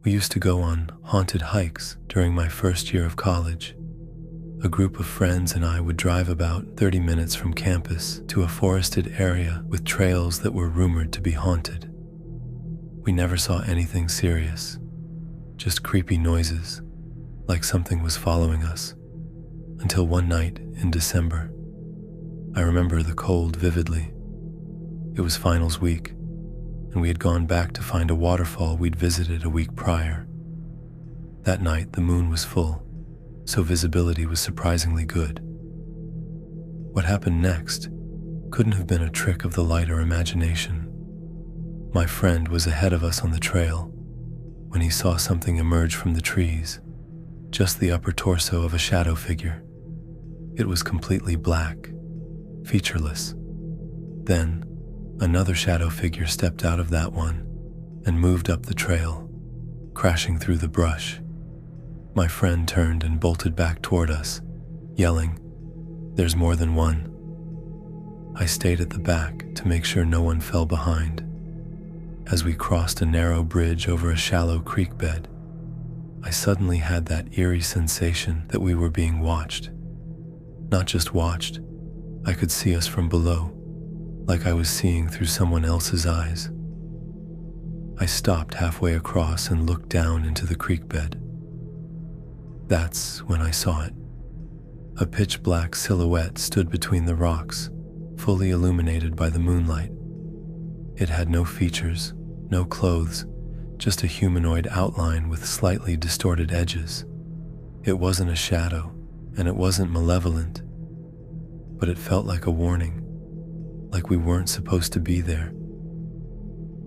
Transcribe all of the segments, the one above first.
We used to go on haunted hikes during my first year of college. A group of friends and I would drive about 30 minutes from campus to a forested area with trails that were rumored to be haunted. We never saw anything serious, just creepy noises, like something was following us, until one night in December. I remember the cold vividly. It was finals week, and we had gone back to find a waterfall we'd visited a week prior. That night, the moon was full, so visibility was surprisingly good. What happened next couldn't have been a trick of the light or imagination. My friend was ahead of us on the trail when he saw something emerge from the trees, just the upper torso of a shadow figure. It was completely black, featureless. Then, another shadow figure stepped out of that one and moved up the trail, crashing through the brush. My friend turned and bolted back toward us, yelling, "There's more than one." I stayed at the back to make sure no one fell behind. As we crossed a narrow bridge over a shallow creek bed, I suddenly had that eerie sensation that we were being watched. Not just watched, I could see us from below, like I was seeing through someone else's eyes. I stopped halfway across and looked down into the creek bed. That's when I saw it. A pitch-black silhouette stood between the rocks, fully illuminated by the moonlight. It had no features, no clothes, just a humanoid outline with slightly distorted edges. It wasn't a shadow, and it wasn't malevolent, but it felt like a warning, like we weren't supposed to be there.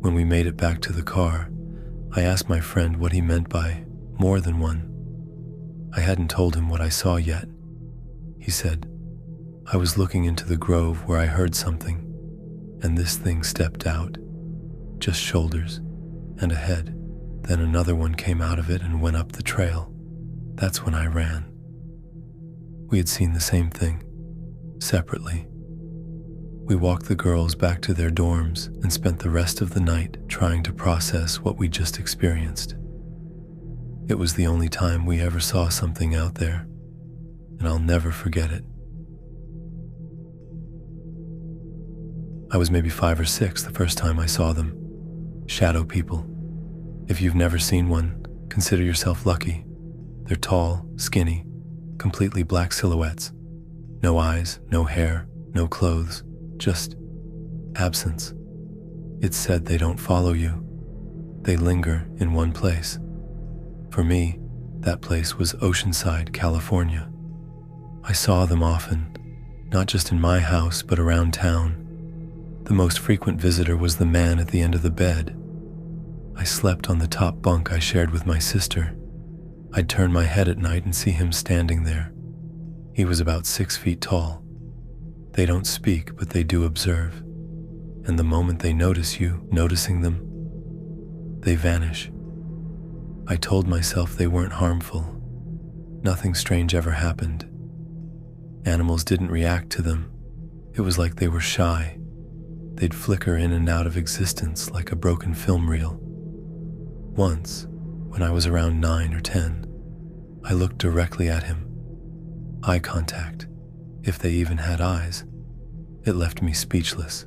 When we made it back to the car, I asked my friend what he meant by more than one. I hadn't told him what I saw yet. He said, "I was looking into the grove where I heard something, and this thing stepped out, just shoulders and a head. Then another one came out of it and went up the trail. That's when I ran." We had seen the same thing, separately. We walked the girls back to their dorms and spent the rest of the night trying to process what we just experienced. It was the only time we ever saw something out there, and I'll never forget it. I was maybe 5 or 6 the first time I saw them. Shadow people. If you've never seen one, consider yourself lucky. They're tall, skinny, completely black silhouettes. No eyes, no hair, no clothes, just absence. It's said they don't follow you. They linger in one place. For me, that place was Oceanside, California. I saw them often, not just in my house, but around town. The most frequent visitor was the man at the end of the bed. I slept on the top bunk I shared with my sister. I'd turn my head at night and see him standing there. He was about 6 feet tall. They don't speak, but they do observe. And the moment they notice you noticing them, they vanish. I told myself they weren't harmful. Nothing strange ever happened. Animals didn't react to them. It was like they were shy. They'd flicker in and out of existence like a broken film reel. Once, when I was around 9 or 10, I looked directly at him. Eye contact, if they even had eyes. It left me speechless.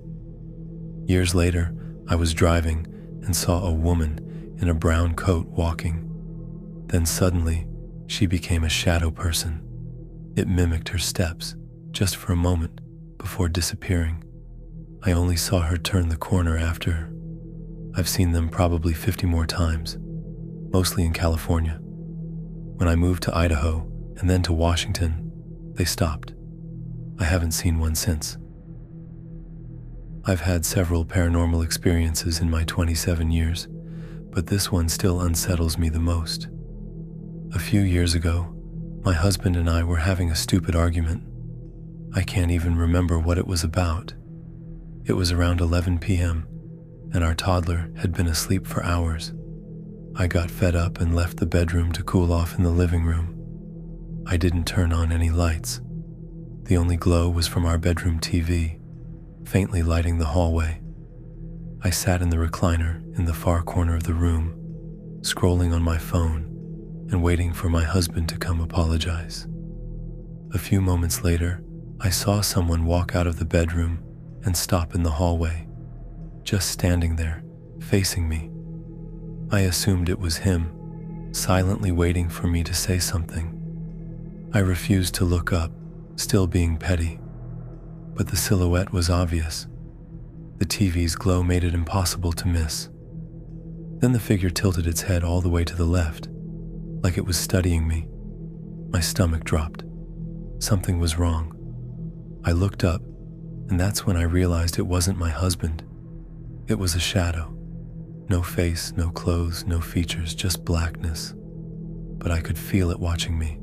Years later, I was driving and saw a woman in a brown coat walking. Then suddenly, she became a shadow person. It mimicked her steps, just for a moment, before disappearing. I only saw her turn the corner after. I've seen them probably 50 more times, mostly in California. When I moved to Idaho and then to Washington, they stopped. I haven't seen one since. I've had several paranormal experiences in my 27 years, but this one still unsettles me the most. A few years ago, my husband and I were having a stupid argument. I can't even remember what it was about. It was around 11 p.m., and our toddler had been asleep for hours. I got fed up and left the bedroom to cool off in the living room. I didn't turn on any lights. The only glow was from our bedroom TV, faintly lighting the hallway. I sat in the recliner in the far corner of the room, scrolling on my phone and waiting for my husband to come apologize. A few moments later, I saw someone walk out of the bedroom and stop in the hallway, just standing there, facing me. I assumed it was him, silently waiting for me to say something. I refused to look up, still being petty, but the silhouette was obvious. The TV's glow made it impossible to miss. Then the figure tilted its head all the way to the left, like it was studying me. My stomach dropped. Something was wrong. I looked up, and that's when I realized it wasn't my husband. It was a shadow. No face, no clothes, no features, just blackness. But I could feel it watching me.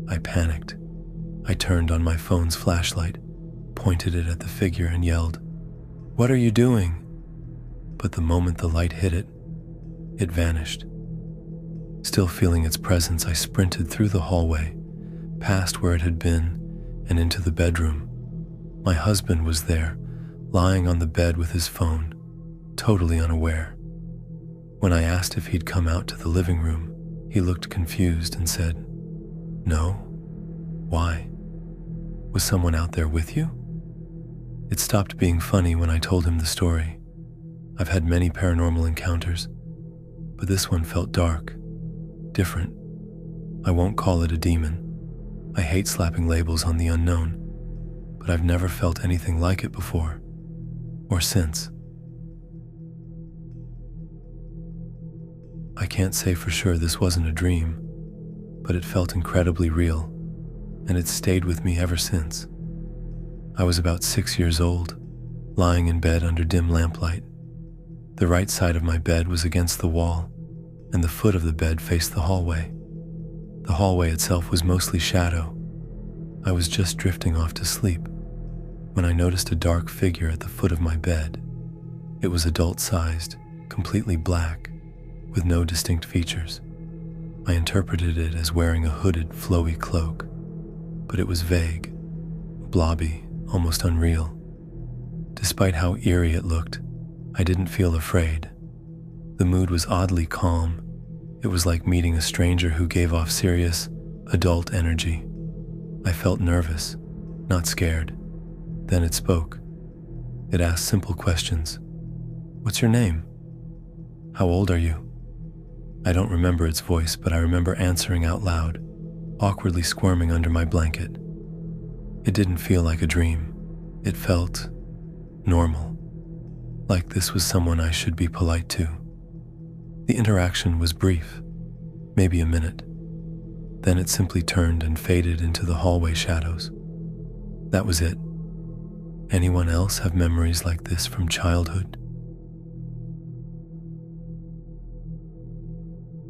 I panicked. I turned on my phone's flashlight, pointed it at the figure, and yelled, "What are you doing?" But the moment the light hit it, it vanished. Still feeling its presence, I sprinted through the hallway, past where it had been, and into the bedroom. My husband was there, lying on the bed with his phone, totally unaware. When I asked if he'd come out to the living room, he looked confused and said, "No? Why? Was someone out there with you?" It stopped being funny when I told him the story. I've had many paranormal encounters, but this one felt dark, different. I won't call it a demon. I hate slapping labels on the unknown, but I've never felt anything like it before, or since. I can't say for sure this wasn't a dream, but it felt incredibly real, and it's stayed with me ever since. I was about 6 years old, lying in bed under dim lamplight. The right side of my bed was against the wall, and the foot of the bed faced the hallway. The hallway itself was mostly shadow. I was just drifting off to sleep when I noticed a dark figure at the foot of my bed. It was adult-sized, completely black, with no distinct features. I interpreted it as wearing a hooded, flowy cloak, but it was vague, blobby, almost unreal. Despite how eerie it looked, I didn't feel afraid. The mood was oddly calm. It was like meeting a stranger who gave off serious, adult energy. I felt nervous, not scared. Then it spoke. It asked simple questions. "What's your name? How old are you?" I don't remember its voice, but I remember answering out loud, awkwardly squirming under my blanket. It didn't feel like a dream. It felt normal, like this was someone I should be polite to. The interaction was brief, maybe a minute. Then it simply turned and faded into the hallway shadows. That was it. Anyone else have memories like this from childhood?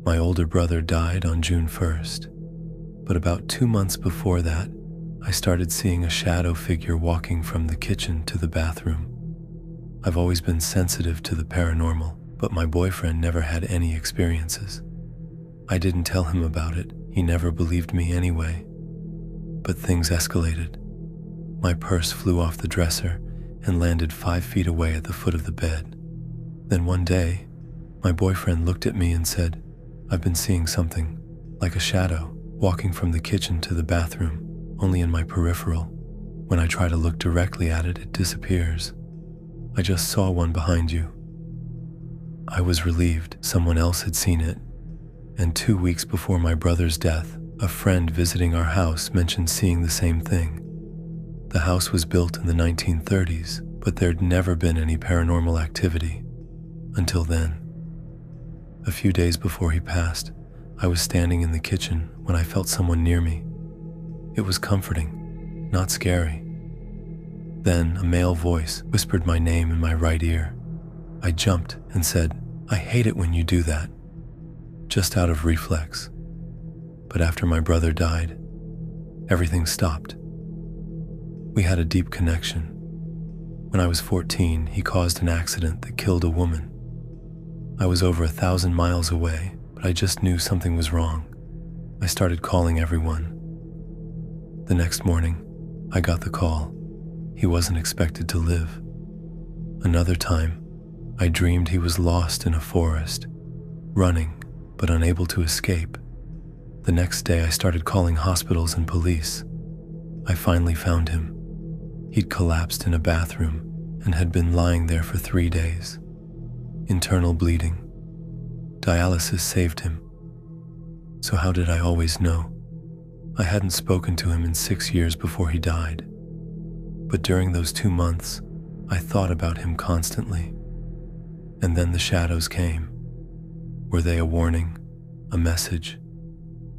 My older brother died on June 1st, but about 2 months before that, I started seeing a shadow figure walking from the kitchen to the bathroom. I've always been sensitive to the paranormal, but my boyfriend never had any experiences. I didn't tell him about it. He never believed me anyway. But things escalated. My purse flew off the dresser and landed 5 feet away at the foot of the bed. Then one day, my boyfriend looked at me and said, "I've been seeing something, like a shadow, walking from the kitchen to the bathroom, only in my peripheral. When I try to look directly at it, it disappears. I just saw one behind you." I was relieved someone else had seen it, and 2 weeks before my brother's death, a friend visiting our house mentioned seeing the same thing. The house was built in the 1930s, but there'd never been any paranormal activity until then. A few days before he passed, I was standing in the kitchen when I felt someone near me. It was comforting, not scary. Then a male voice whispered my name in my right ear. I jumped and said, "I hate it when you do that," just out of reflex. But after my brother died, everything stopped. We had a deep connection. When I was 14, he caused an accident that killed a woman. I was over 1,000 miles away, but I just knew something was wrong. I started calling everyone. The next morning, I got the call. He wasn't expected to live. Another time, I dreamed he was lost in a forest, running but unable to escape. The next day, I started calling hospitals and police. I finally found him. He'd collapsed in a bathroom and had been lying there for 3 days. Internal bleeding. Dialysis saved him. So how did I always know? I hadn't spoken to him in 6 years before he died. But during those 2 months, I thought about him constantly. And then the shadows came. Were they a warning? A message?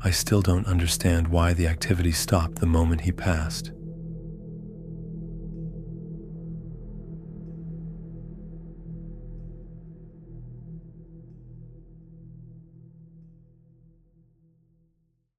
I still don't understand why the activity stopped the moment he passed.